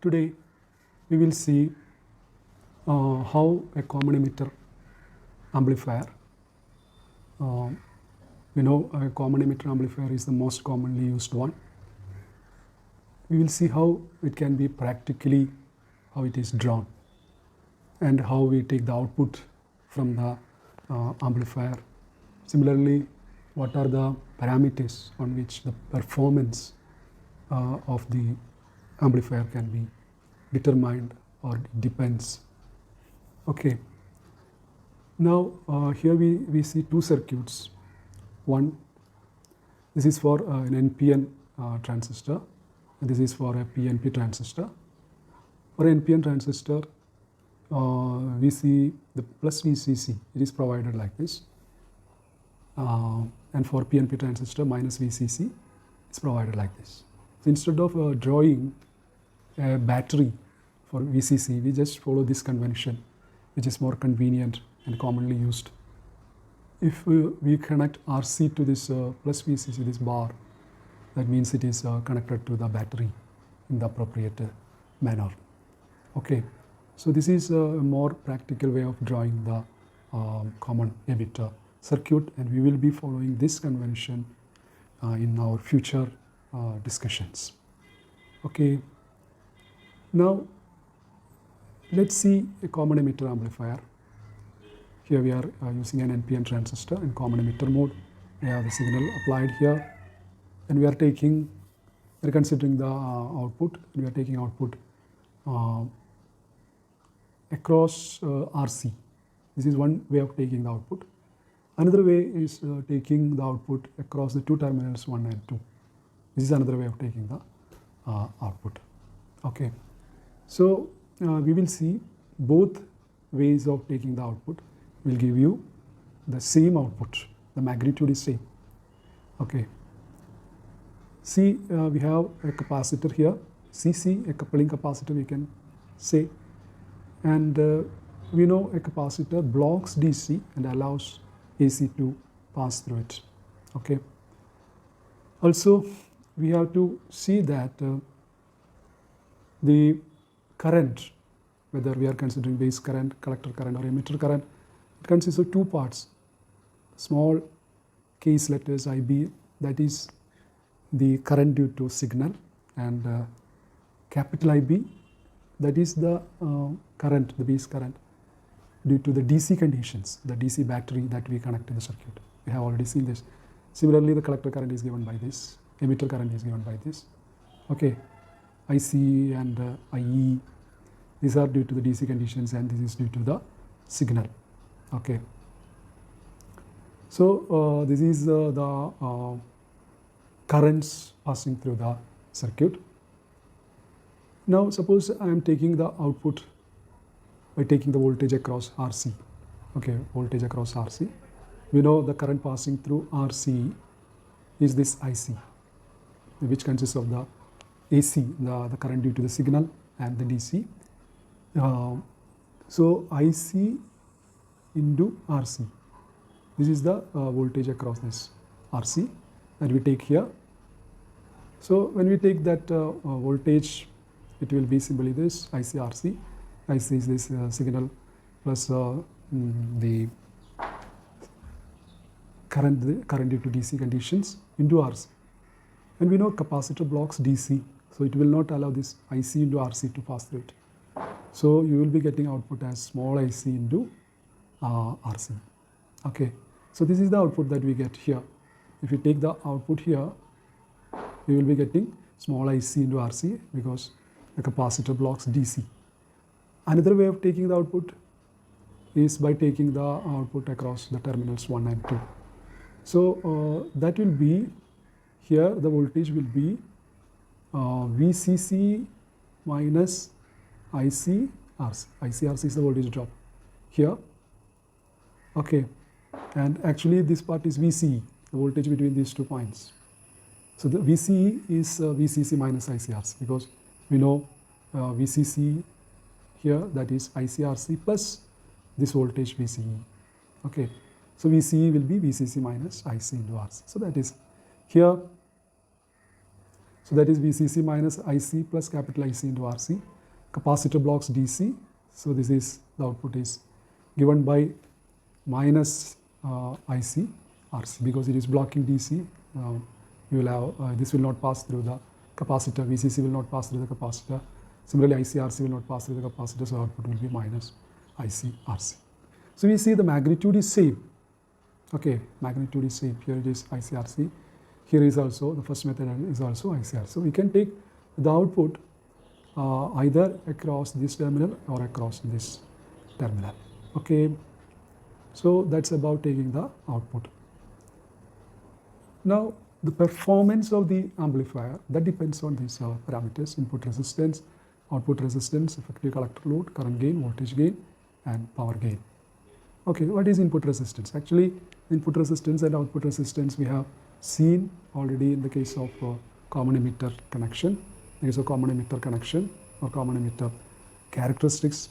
today we will see how a common emitter amplifier, we know a common emitter amplifier is the most commonly used one. We will see how it can be practically, how it is drawn, and how we take the output from the amplifier. Similarly, what are the parameters on which the performance of the amplifier can be determined or depends. Okay. Now here we see two circuits. One, this is for an NPN transistor, and this is for a PNP transistor. For an NPN transistor, we see the plus VCC, it is provided like this. And for PNP transistor, minus VCC is provided like this. So instead of drawing a battery for VCC, we just follow this convention, which is more convenient and commonly used. If we connect RC to this plus VCC, this bar, that means it is connected to the battery in the appropriate manner. Okay, so this is a more practical way of drawing the common emitter circuit, and we will be following this convention in our future discussions. Okay, now let's see a common emitter amplifier. Here we are using an NPN transistor in common emitter mode. We have the signal applied here, and we are considering the output, and we are taking output across RC. This is one way of taking the output. Another way is taking the output across the two terminals 1 and 2. This is another way of taking the output. Okay, so we will see both ways of taking the output will give you the same output. The magnitude is same. Okay. See, we have a capacitor here, CC, a coupling capacitor we can say, and we know a capacitor blocks DC and allows AC to pass through it. Okay. Also, we have to see that the current, whether we are considering base current, collector current, or emitter current, it consists of two parts. Small case letters IB, that is the current due to signal, and capital IB, that is the current, the base current due to the DC conditions, the DC battery that we connect to the circuit. We have already seen this. Similarly, the collector current is given by this, emitter current is given by this. Okay, IC and IE, these are due to the DC conditions, and this is due to the signal. Okay. So this is the currents passing through the circuit. Now suppose I am taking the output by taking the voltage across RC. Okay, voltage across RC. We know the current passing through RC is this IC, which consists of the AC, the current due to the signal, and the DC. So IC into RC. This is the voltage across this RC that we take here. So when we take that voltage, it will be simply this IC/RC. IC is this signal plus the current due to DC conditions into RC. And we know capacitor blocks DC, so it will not allow this IC into RC to pass through it. So you will be getting output as small IC into RC. Okay, so this is the output that we get here. If you take the output here, we will be getting small IC into RC because the capacitor blocks DC. Another way of taking the output is by taking the output across the terminals 1 and 2. So that will be, here the voltage will be VCC minus IC/RC. IC/RC is the voltage drop here. Okay, and actually this part is VCE, the voltage between these 2 points. So the VCE is VCC minus IC/RC, because we know VCC here, that is IC/RC plus this voltage VCE. Okay, so VCE will be VCC minus IC into RC. So that is here. So that is VCC minus IC plus capital IC into RC. capacitor blocks DC. So this is the output is given by minus IC RC, because it is blocking DC. You will have this will not pass through the capacitor. VCC will not pass through the capacitor. Similarly, IC/RC will not pass through the capacitor, so output will be minus IC/RC. So we see the magnitude is same. Okay, magnitude is same. Here it is IC/RC. Here is also the first method is also IC/RC. So we can take the output either across this terminal or across this terminal. Okay, so that's about taking the output. Now the performance of the amplifier, that depends on these parameters: input resistance, output resistance, effective collector load, current gain, voltage gain, and power gain. Okay, what is input resistance? Actually, input resistance and output resistance we have seen already in the case of common emitter connection. In the case of common emitter connection or common emitter characteristics,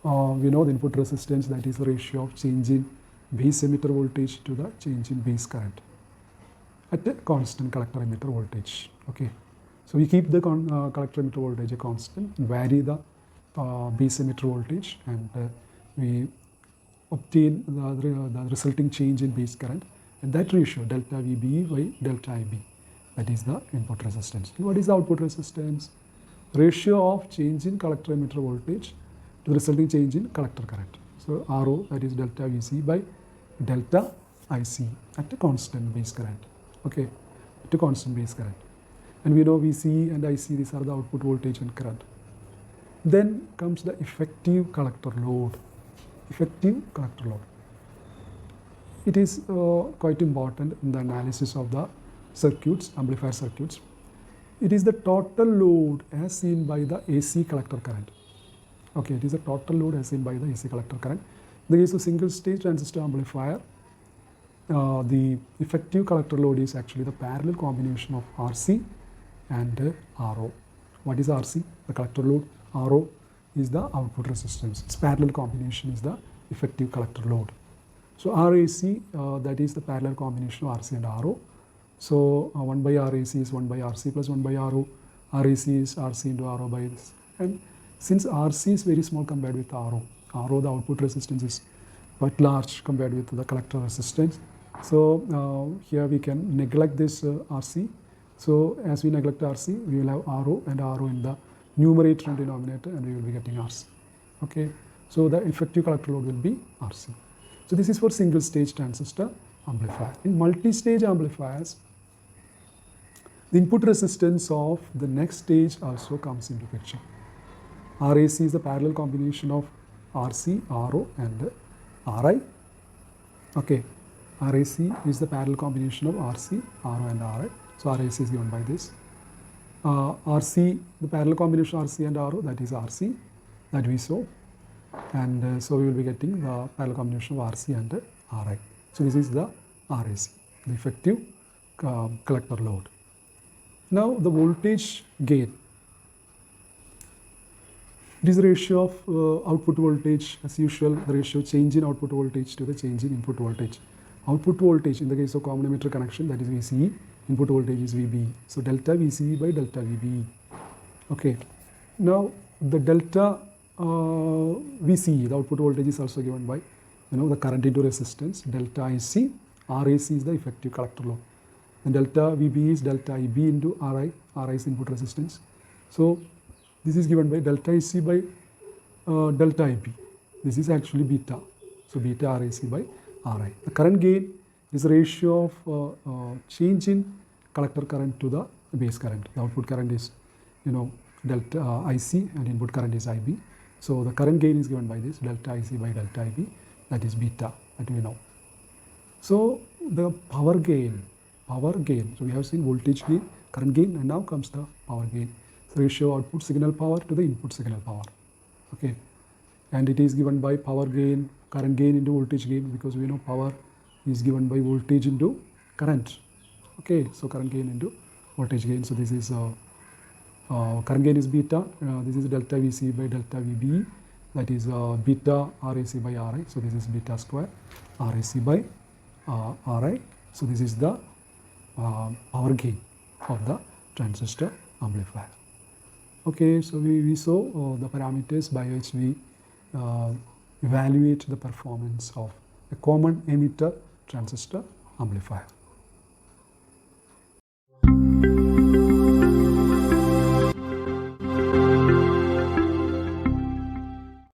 we know the input resistance, that is the ratio of change in base emitter voltage to the change in base current at a constant collector emitter voltage. Okay, so we keep the collector emitter voltage a constant, vary the base emitter voltage, and we obtain the resulting change in base current, and that ratio delta VBE by delta IB, that is the input resistance. What is the output resistance? Ratio of change in collector emitter voltage to the resulting change in collector current. So RO, that is delta VC by delta IC at a constant base current. Okay, at a constant base current. And we know VC and IC, these are the output voltage and current. Then comes the effective collector load. Effective collector load. It is quite important in the analysis of the circuits, amplifier circuits. It is the total load as seen by the AC collector current. Okay, it is the total load as seen by the AC collector current. In the case of single stage transistor amplifier, the effective collector load is actually the parallel combination of RC and RO. What is RC? The collector load. RO is the output resistance. Its parallel combination is the effective collector load. So RAC, that is the parallel combination of RC and RO. So 1 by RAC is 1 by RC plus 1 by RO. RAC is RC into RO by this. And since RC is very small compared with RO, the output resistance is quite large compared with the collector resistance. So here we can neglect this RC. So as we neglect RC, we will have RO and RO in the numerator and denominator, and we will be getting RC. Okay, so the effective collector load will be RC. So this is for single stage transistor amplifier. In multi-stage amplifiers, the input resistance of the next stage also comes into picture. RAC is the parallel combination of RC, RO, and RI. Okay, RAC is the parallel combination of RC, RO, and RI. So RAC is given by this. RC, the parallel combination of RC and RO, that is RC, that we saw. And so we will be getting the parallel combination of RC and RI. So this is the RAC, the effective collector load. Now the voltage gain. It is the ratio of output voltage, as usual, the ratio change in output voltage to the change in input voltage. Output voltage in the case of common emitter connection, that is VCE, input voltage is VBE. So delta VCE by delta VBE. Okay. Now the delta VCE, the output voltage is also given by the current into resistance. Delta IC, RAC is the effective collector load. And delta VBE is delta IB into RI, RI is input resistance. So this is given by delta IC by delta IB. This is actually beta. So beta RAC by RI. The current gain is the ratio of change in collector current to the base current. The output current is delta IC and input current is IB. So the current gain is given by this delta IC by delta IB, that is beta, that we know. So the power gain. So we have seen voltage gain, current gain, and now comes the power gain. So ratio output signal power to the input signal power. Okay, and it is given by power gain, current gain into voltage gain, because we know power is given by voltage into current. Okay, so current gain into voltage gain. So this is current gain is beta. This is delta VC by delta VBE, that is beta RAC by RI. So this is beta square RAC by RI. So this is the power gain of the transistor amplifier. Okay, so we saw the parameters by which we evaluate the performance of a common emitter transistor amplifier.